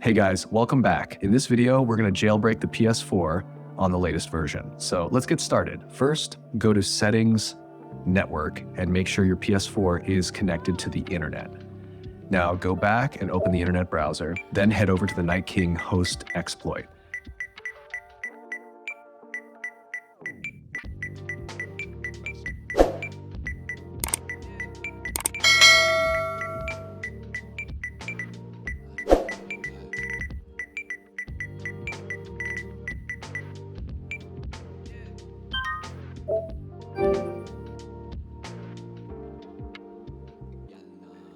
Hey guys, welcome back. In this video, we're going to jailbreak the PS4 on the latest version. So let's get started. First, go to Settings, Network, and make sure your PS4 is connected to the internet. Now go back and open the internet browser, then head over to the Nightking host exploit.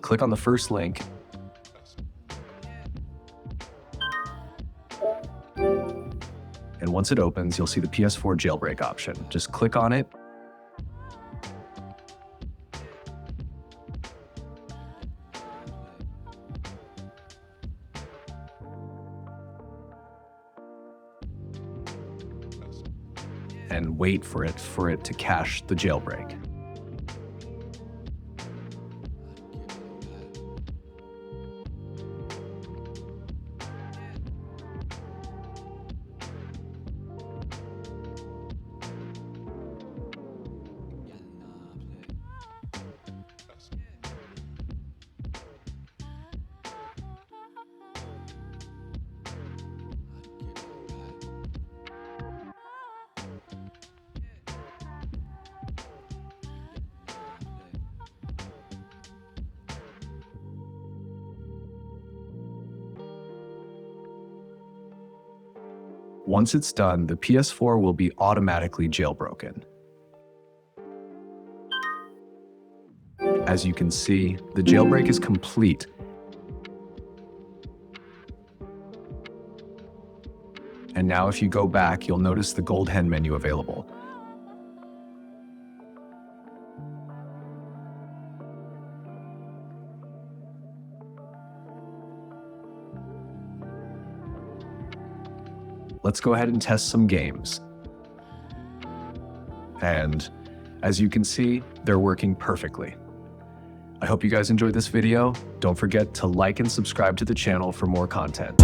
Click on the first link. And once it opens, you'll see the PS4 jailbreak option. Just click on it. And wait for it to cache the jailbreak. Once it's done, the PS4 will be automatically jailbroken. As you can see, the jailbreak is complete. And now if you go back, you'll notice the GoldenHen menu available. Let's go ahead and test some games. And as you can see, they're working perfectly. I hope you guys enjoyed this video. Don't forget to like and subscribe to the channel for more content.